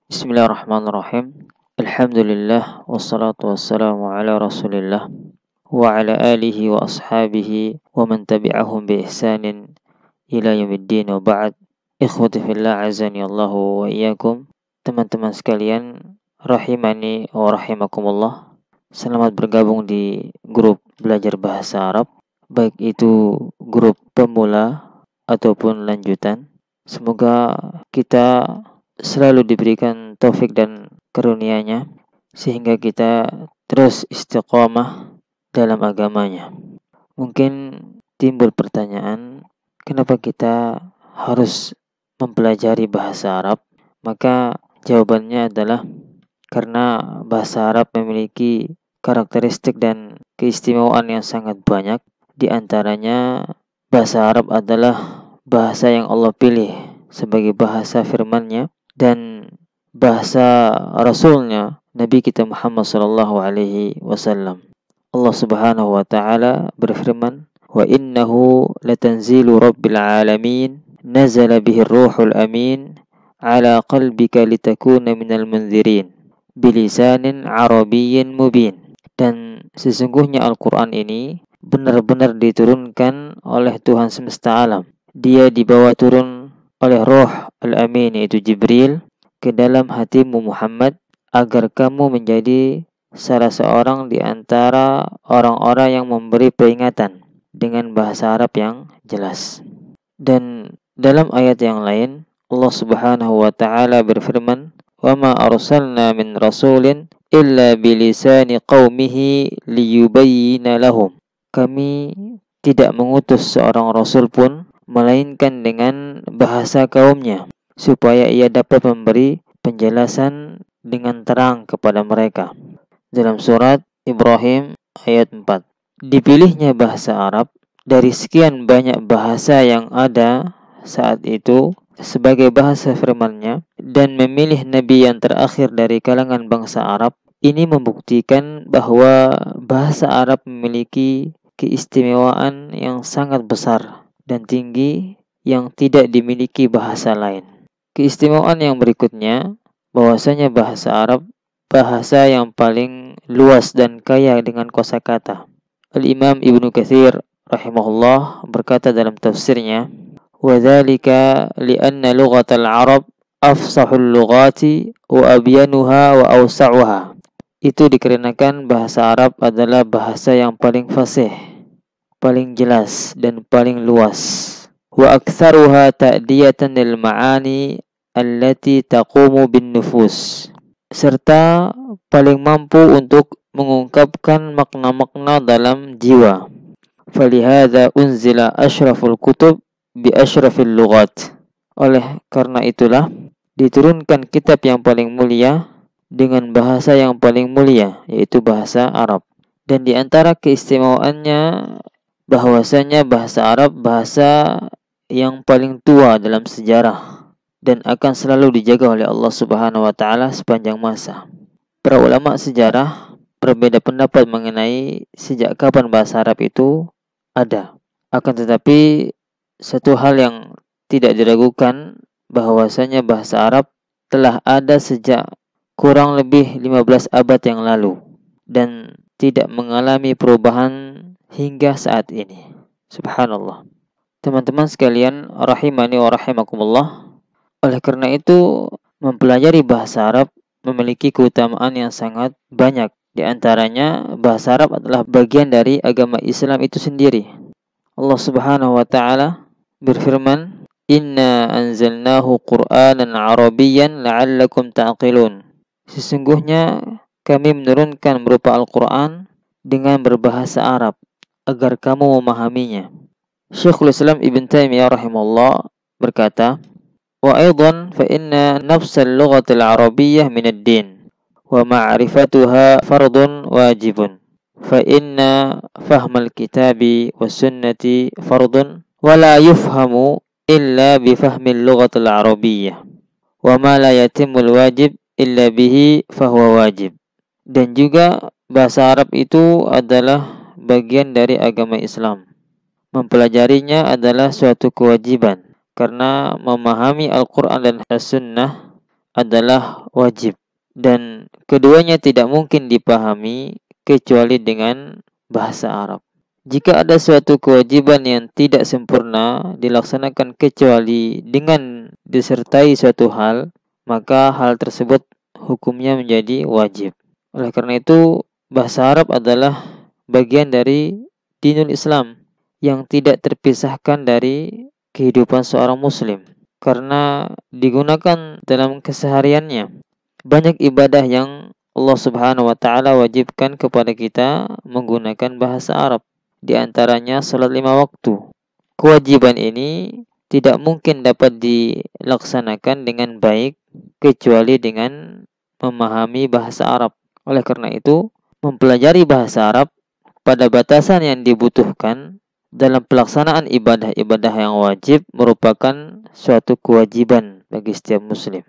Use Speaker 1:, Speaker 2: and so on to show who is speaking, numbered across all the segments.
Speaker 1: Bismillahirrahmanirrahim. Alhamdulillah wassalatu wassalamu ala Rasulillah wa ala alihi wa ashabihi wa man tabi'ahum bi ihsanin ila yaumiddin wa ba'd. Ikhwati fillah azani Allahu wa iyyakum. Teman-teman sekalian rahimani wa rahimakumullah. Selamat bergabung di grup belajar bahasa Arab, baik itu grup pemula ataupun lanjutan. Semoga kita selalu diberikan taufik dan karunia-Nya sehingga kita terus istiqomah dalam agamanya. Mungkin timbul pertanyaan, kenapa kita harus mempelajari bahasa Arab? Maka jawabannya adalah karena bahasa Arab memiliki karakteristik dan keistimewaan yang sangat banyak. Di antaranya, bahasa Arab adalah bahasa yang Allah pilih sebagai bahasa firman-Nya dan bahasa Rasulnya Nabi kita Muhammad sallallahu alaihi wasallam. Allah Subhanahu wa taala berfirman, "Wa innahu latanzilu rabbil alamin, nazala bihi ruhul amin, ala qalbika litakuna minal munzirin, bilisanin arabiyyin mubin." Dan sesungguhnya Al-Qur'an ini benar-benar diturunkan oleh Tuhan semesta alam. Dia dibawa turun oleh Roh Al-Amin, yaitu Jibril, ke dalam hatimu Muhammad agar kamu menjadi salah seorang di antara orang-orang yang memberi peringatan dengan bahasa Arab yang jelas. Dan dalam ayat yang lain Allah Subhanahu wa taala berfirman, "Wa ma arsalna min rasulin illa bilisani qaumihi liyubayyina lahum." Kami tidak mengutus seorang rasul pun melainkan dengan bahasa kaumnya, supaya ia dapat memberi penjelasan dengan terang kepada mereka. Dalam surat Ibrahim ayat 4. Dipilihnya bahasa Arab dari sekian banyak bahasa yang ada saat itu sebagai bahasa firman-Nya dan memilih Nabi yang terakhir dari kalangan bangsa Arab. Ini membuktikan bahwa bahasa Arab memiliki keistimewaan yang sangat besar dan tinggi yang tidak dimiliki bahasa lain. Keistimewaan yang berikutnya, bahwasanya bahasa Arab bahasa yang paling luas dan kaya dengan kosakata. Al-Imam Ibnu Katsir rahimahullah berkata dalam tafsirnya, "Wa dzalika li'anna lughatal Arab afsahul lughati wa abyanuha wa awsa'uha." Itu dikarenakan bahasa Arab adalah bahasa yang paling fasih, paling jelas dan paling luas. Wa aktsaruha ta'diyatan lil ma'ani allati taqumu bin nufus. Serta paling mampu untuk mengungkapkan makna-makna dalam jiwa. Falihadza unzila asyraful kutub bi asyrafil lughat. Oleh karena itulah diturunkan kitab yang paling mulia dengan bahasa yang paling mulia, yaitu bahasa Arab. Dan di antara keistimewaannya bahwasanya bahasa Arab bahasa yang paling tua dalam sejarah dan akan selalu dijaga oleh Allah Subhanahu wa taala sepanjang masa. Para ulama sejarah berbeda pendapat mengenai sejak kapan bahasa Arab itu ada. Akan tetapi satu hal yang tidak diragukan bahwasanya bahasa Arab telah ada sejak kurang lebih 15 abad yang lalu dan tidak mengalami perubahan hingga saat ini. Subhanallah. Teman-teman sekalian rahimani wa rahimakumullah. Oleh karena itu, mempelajari bahasa Arab memiliki keutamaan yang sangat banyak. Di antaranya, bahasa Arab adalah bagian dari agama Islam itu sendiri. Allah Subhanahu wa taala berfirman, "Inna anzalnahu Qur'anan Arabiyyan la'allakum ta'qilun." Sesungguhnya kami menurunkan berupa Al-Qur'an dengan berbahasa Arab agar kamu memahaminya. Syekhul Islam Ibn Taimiyah rahimahullah berkata, "Wa aidan fa inna nafsal lughatil arabiyyah min ad-din wa ma'rifatuha fardun wajibun. Fa inna fahmal kitabi was sunnati fardun wa la yufhamu illa bi fahmil lughatil arabiyyah. Wa ma la yatimul wajib illa bihi fahuwa wajib." Dan juga bahasa Arab itu adalah bagian dari agama Islam. Mempelajarinya adalah suatu kewajiban karena memahami Al-Quran dan As-Sunnah adalah wajib, dan keduanya tidak mungkin dipahami kecuali dengan bahasa Arab. Jika ada suatu kewajiban yang tidak sempurna dilaksanakan kecuali dengan disertai suatu hal, maka hal tersebut hukumnya menjadi wajib. Oleh karena itu, bahasa Arab adalah bagian dari dinul Islam yang tidak terpisahkan dari kehidupan seorang muslim, karena digunakan dalam kesehariannya. Banyak ibadah yang Allah Subhanahu wa taala wajibkan kepada kita menggunakan bahasa Arab, di antaranya salat 5 waktu. Kewajiban ini tidak mungkin dapat dilaksanakan dengan baik kecuali dengan memahami bahasa Arab. Oleh karena itu, mempelajari bahasa Arab pada batasan yang dibutuhkan dalam pelaksanaan ibadah-ibadah yang wajib merupakan suatu kewajiban bagi setiap muslim.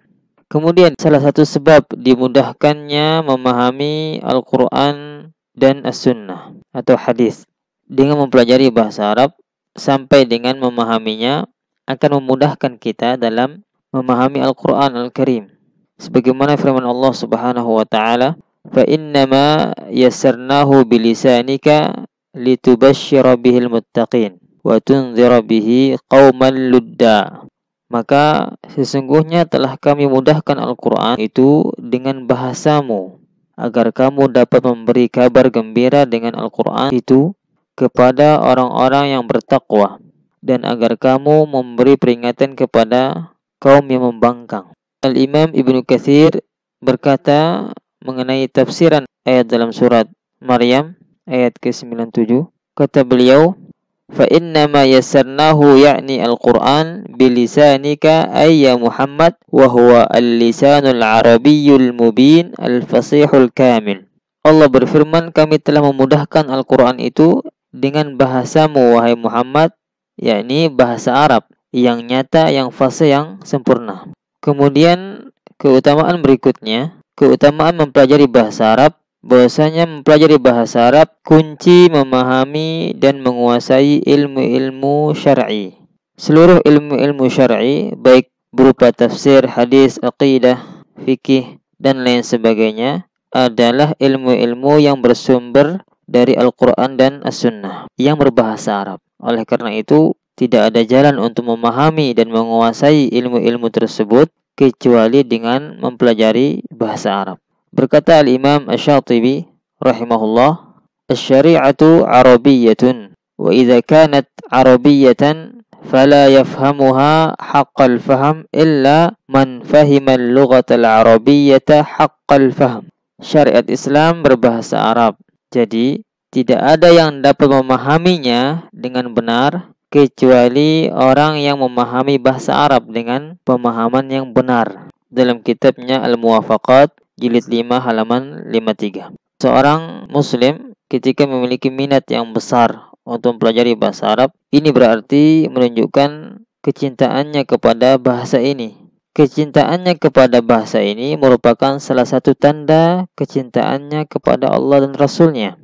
Speaker 1: Kemudian salah satu sebab dimudahkannya memahami Al-Quran dan As-Sunnah atau hadis dengan mempelajari bahasa Arab sampai dengan memahaminya akan memudahkan kita dalam memahami Al-Quran Al-Karim. Sebagaimana firman Allah Subhanahu wa taala, "Fa innama yassarnahu bilisanika litubashshira bihil muttaqin wa tunzira bihi qauman ludda." Maka sesungguhnya telah kami mudahkan Al-Quran itu dengan bahasamu, agar kamu dapat memberi kabar gembira dengan Al-Quran itu kepada orang-orang yang bertakwa, dan agar kamu memberi peringatan kepada kaum yang membangkang. Al-Imam Ibnu Katsir berkata mengenai tafsiran ayat dalam surat Maryam ayat ke-97, kata beliau, "Fa innama yassarnahu ya'ni al-Qur'an bilisanika ay ya Muhammad wa huwa al-lisanul arabiyyul mubin al-fasihul kamil." Allah berfirman, kami telah memudahkan Al-Qur'an itu dengan bahasamu wahai Muhammad, yakni bahasa Arab yang nyata, yang fasih, yang sempurna. Kemudian keutamaan berikutnya, keutamaan mempelajari bahasa Arab, bahwasanya mempelajari bahasa Arab kunci memahami dan menguasai ilmu-ilmu syar'i. Seluruh ilmu-ilmu syar'i, baik berupa tafsir, hadis, aqidah, fikih, dan lain sebagainya, adalah ilmu-ilmu yang bersumber dari Al-Quran dan As-Sunnah yang berbahasa Arab. Oleh karena itu, tidak ada jalan untuk memahami dan menguasai ilmu-ilmu tersebut kecuali dengan mempelajari bahasa Arab. Berkata Al-Imam Asy-Syatibi rahimahullah, "Asy-syari'atu 'arabiyyatun wa idza kanat 'arabiyyatan fala yafhamuha haqqal fahm illa man fahima al-lughata al-'arabiyyata haqqal fahm." Syariat Islam berbahasa Arab. Jadi, tidak ada yang dapat memahaminya dengan benar kecuali orang yang memahami bahasa Arab dengan pemahaman yang benar. Dalam kitabnya Al-Muwafaqat jilid 5 halaman 53. Seorang muslim ketika memiliki minat yang besar untuk mempelajari bahasa Arab, ini berarti menunjukkan kecintaannya kepada bahasa ini. Kecintaannya kepada bahasa ini merupakan salah satu tanda kecintaannya kepada Allah dan Rasulnya.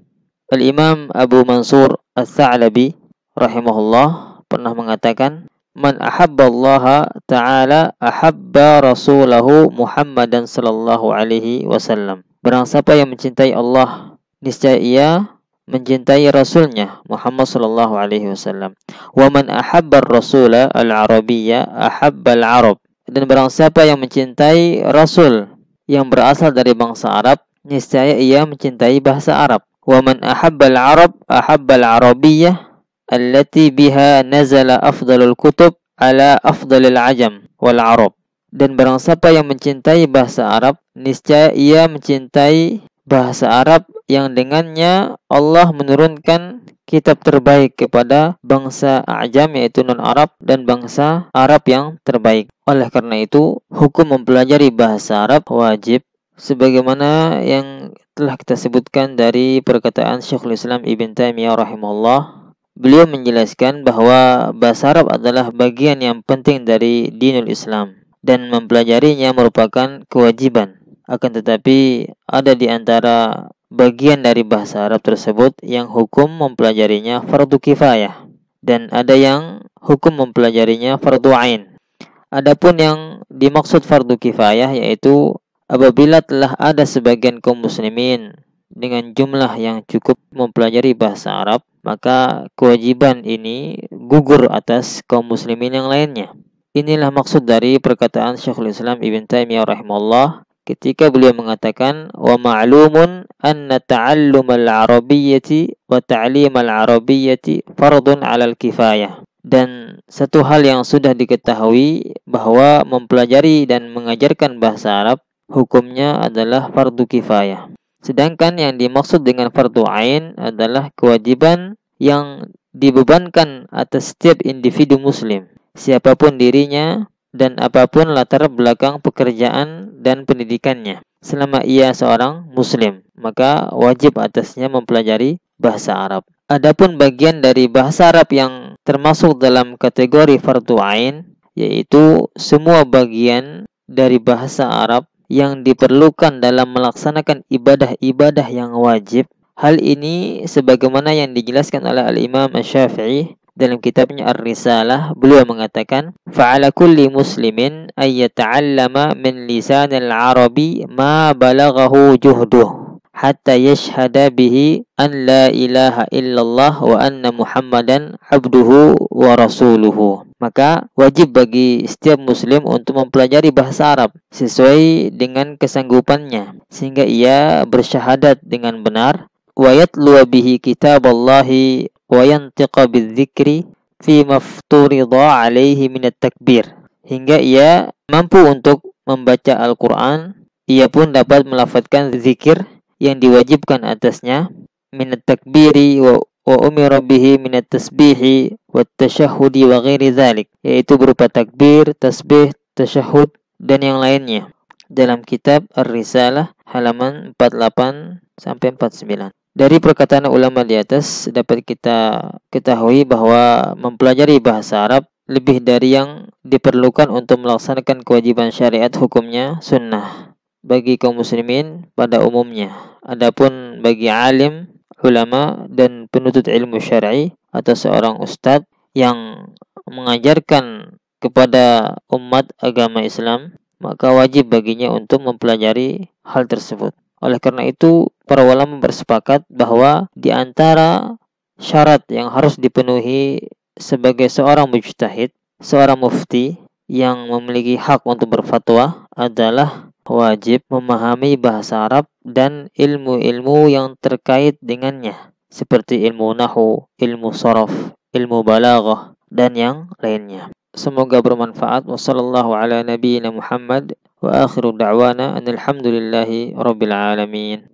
Speaker 1: Al-Imam Abu Mansur Ats-Tsa'labi rahimahullah pernah mengatakan, "Man ahabba Allah ta'ala ahabba rasulahu Muhammadan sallallahu alaihi wasallam." Barang siapa yang mencintai Allah, niscaya ia mencintai Rasulnya Muhammad sallallahu alaihi wasallam. "Wa man ahabba ar-rasula al-arabiyya ahabba al-arab." Dan barang siapa yang mencintai Rasul yang berasal dari bangsa Arab, niscaya ia mencintai bahasa Arab. "Wa man ahabba al-arab ahabba al-arabiyyah allati biha nazala afdalul kutub ala afdalil ajam wal arab." Dan barang siapa yang mencintai bahasa Arab, niscaya ia mencintai bahasa Arab yang dengannya Allah menurunkan kitab terbaik kepada bangsa Ajam, yaitu non-Arab, dan bangsa Arab yang terbaik. Oleh karena itu, hukum mempelajari bahasa Arab wajib, sebagaimana yang telah kita sebutkan dari perkataan Syekhul Islam Ibn Taimiyah rahimahullah. Beliau menjelaskan bahwa bahasa Arab adalah bagian yang penting dari dinul Islam dan mempelajarinya merupakan kewajiban. Akan tetapi ada di antara bagian dari bahasa Arab tersebut yang hukum mempelajarinya fardu kifayah dan ada yang hukum mempelajarinya fardu ain. Adapun yang dimaksud fardu kifayah yaitu apabila telah ada sebagian kaum muslimin dengan jumlah yang cukup mempelajari bahasa Arab, maka kewajiban ini gugur atas kaum muslimin yang lainnya. Inilah maksud dari perkataan Syekhul Islam Ibn Taimiyah rahimahullah ketika beliau mengatakan wa ma'lumun anna ta'allum al-arabiyyati wa ta'lim al-arabiyyati fardun 'alal kifayah. Dan satu hal yang sudah diketahui bahwa mempelajari dan mengajarkan bahasa Arab hukumnya adalah fardu kifayah. Sedangkan yang dimaksud dengan fardu ain adalah kewajiban yang dibebankan atas setiap individu muslim, siapapun dirinya dan apapun latar belakang pekerjaan dan pendidikannya. Selama ia seorang muslim, maka wajib atasnya mempelajari bahasa Arab. Adapun bagian dari bahasa Arab yang termasuk dalam kategori fardu ain, yaitu semua bagian dari bahasa Arab yang diperlukan dalam melaksanakan ibadah-ibadah yang wajib. Hal ini sebagaimana yang dijelaskan oleh Al-Imam Asy-Syafi'i dalam kitabnya Ar-Risalah, beliau mengatakan, "Fa'ala kulli muslimin ay yata'allama min lisanil arabi ma balaghahu juhduh hatta yashhada bihi an la ilaha illallah wa anna Muhammadan abduhu wa rasuluhu." Maka wajib bagi setiap muslim untuk mempelajari bahasa Arab sesuai dengan kesanggupannya sehingga ia bersyahadat dengan benar, wa yatlu bihi kitaballahi wa yantiqa bidzikri fi mafturida alaihi minat takbir, hingga ia mampu untuk membaca Al-Quran, ia pun dapat melafadzkan zikir yang diwajibkan atasnya, minat takbiri wa umira bihi minat tasbihi wa tasyahudi wa ghairi dzalik, yaitu berupa takbir, tasbih, tasyahud dan yang lainnya, dalam kitab Ar-Risalah halaman 48 sampai 49. Dari perkataan ulama di atas dapat kita ketahui bahwa mempelajari bahasa Arab lebih dari yang diperlukan untuk melaksanakan kewajiban syariat, hukumnya sunnah bagi kaum muslimin pada umumnya. Adapun bagi alim, ulama dan penuntut ilmu syar'i atau seorang ustadz yang mengajarkan kepada umat agama Islam, maka wajib baginya untuk mempelajari hal tersebut. Oleh karena itu, para ulama bersepakat bahwa di antara syarat yang harus dipenuhi sebagai seorang mujtahid, seorang mufti yang memiliki hak untuk berfatwa adalah wajib memahami bahasa Arab dan ilmu-ilmu yang terkait dengannya, seperti ilmu nahwu, ilmu sharaf, ilmu balaghah, dan yang lainnya. Semoga bermanfaat. Wassallallahu ala nabiyyina Muhammad wa akhiru da'wana alhamdulillahi rabbil alamin.